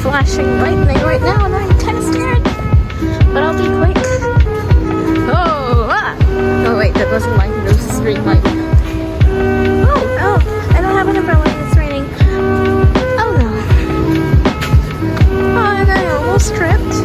Flashing lightning right now and I'm kind of scared, but I'll be quick. Oh, oh wait, that wasn't lightning, that was a street light. Oh, I don't have an umbrella and it's raining. Oh no. Oh, and I almost tripped.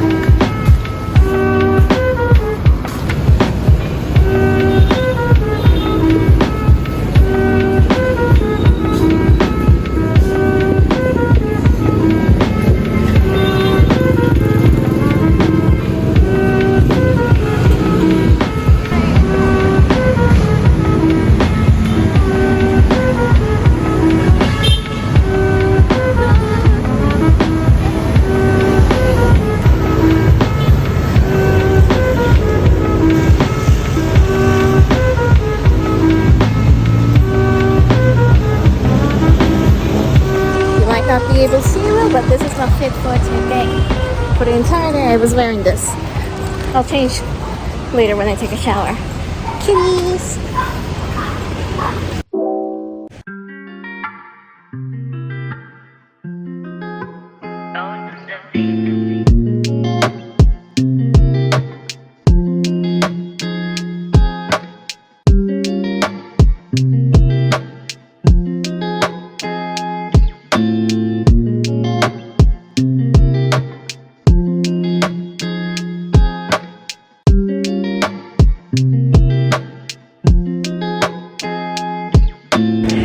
Not be able to see well, but this is not fit for today. For the entire day I was wearing this. I'll change later when I take a shower. Kitties!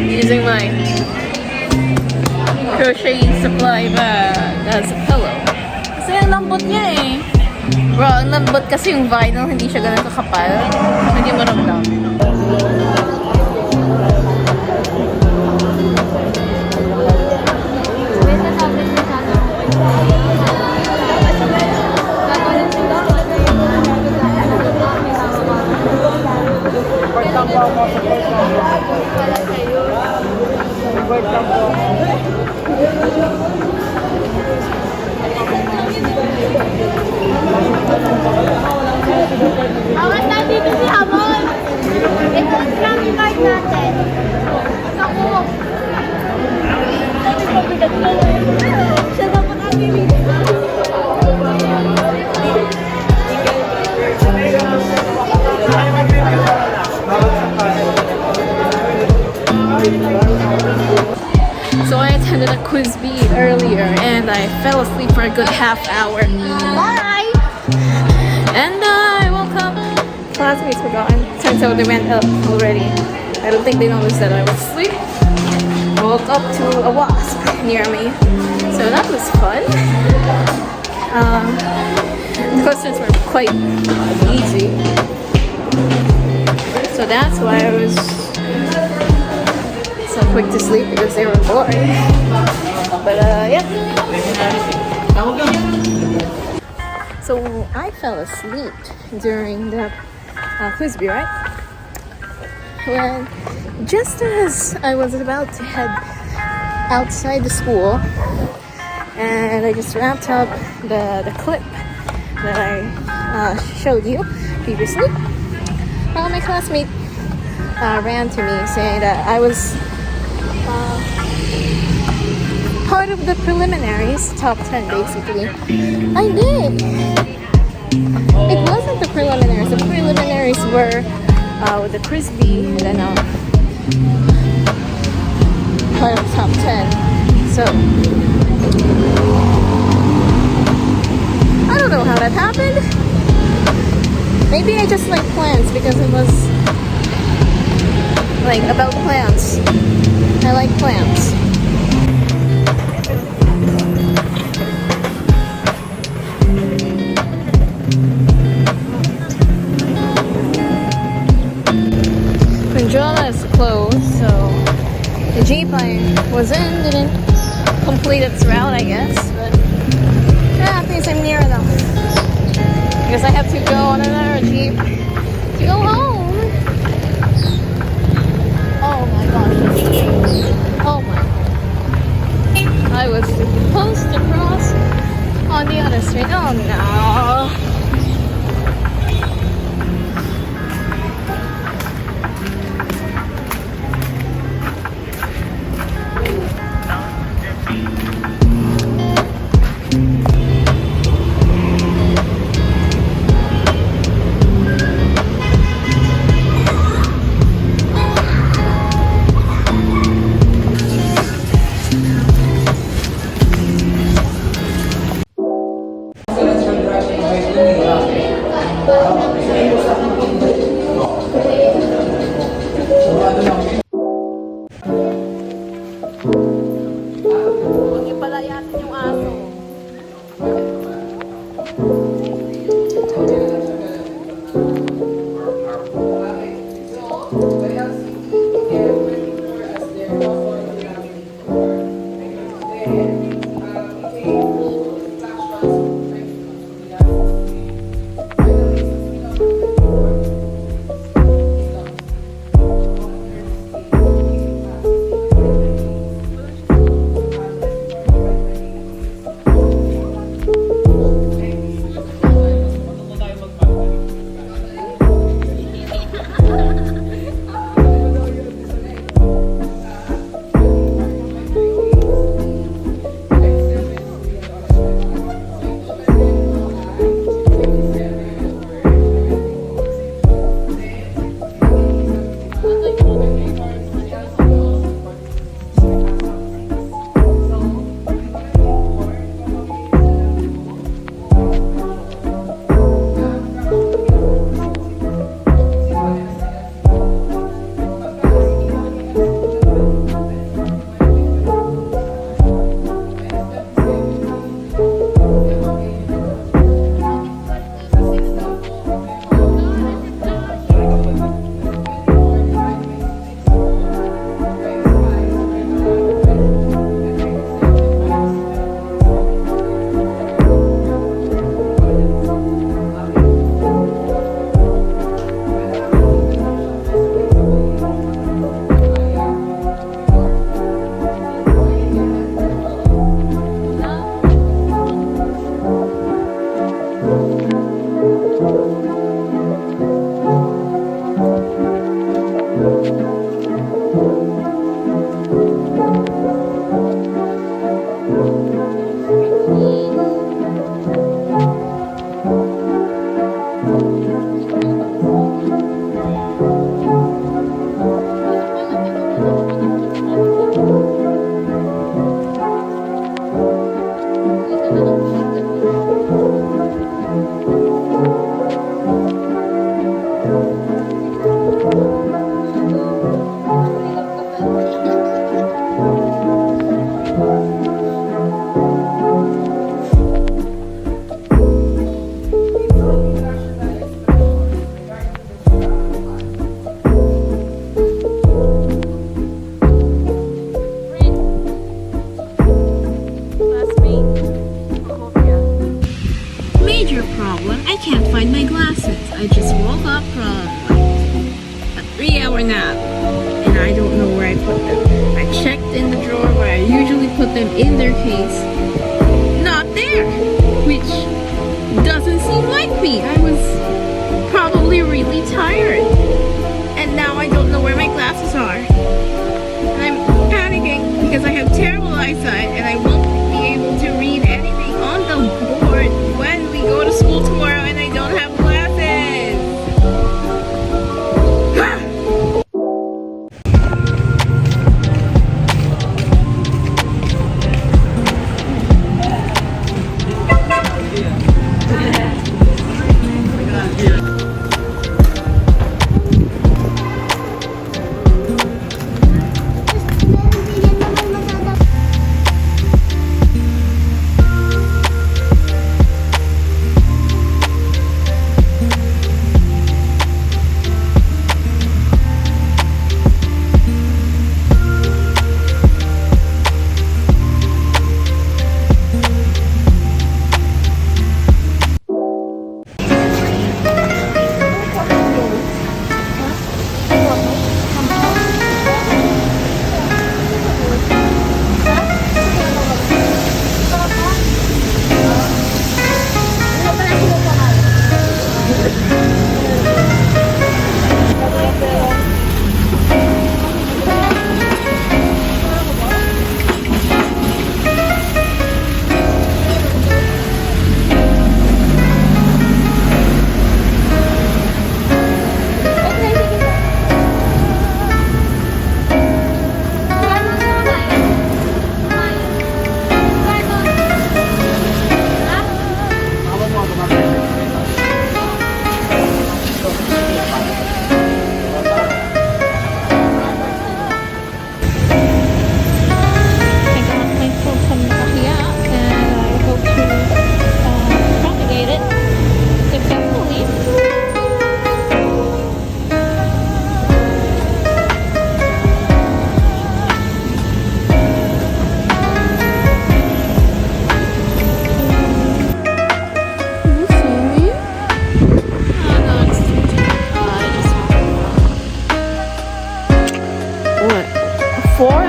Using my crochet supply bag as a pillow. Kasi ang lambot niya eh. Bro, ang lambot kasi yung vinyl, hindi siya ganun kakapal. Hindi mo ramdam. Awas na dito si Hamon! Ito ang tracking card natin. Naku! Siya dapat ang bibig. So I attended a quiz bee earlier and I fell asleep for a good half hour. Bye! And I woke up. Classmates were gone. Turns out they went up already. I don't think they noticed that I was asleep. Woke up to a wasp near me. So that was fun. The questions were quite easy. So that's why I was so quick to sleep, because they were boring. But yeah. So I fell asleep during the quiz bee, right? When just as I was about to head outside the school, and I just wrapped up the clip that I showed you previously, my classmate ran to me saying that I was part of the preliminaries, top 10 basically. I did! It wasn't the preliminaries. The preliminaries were with the quiz bee and then part of top 10. So I don't know how that happened. Maybe I just like plants because it was like about plants. I like plants. Conjola is closed, so the Jeep I was in didn't complete its route, I guess. But yeah, at least I'm near enough. I guess I have to go on another Jeep to go home. Oh my gosh. Oh my god. I was supposed to cross on the other street. Oh no. In their case, not there, which doesn't seem like me. I was probably really tired, and now I don't know where my glasses are. And I'm panicking because I have terrible eyesight and I won't be able to read anything on the board when we go to school tomorrow and I don't have glasses. 4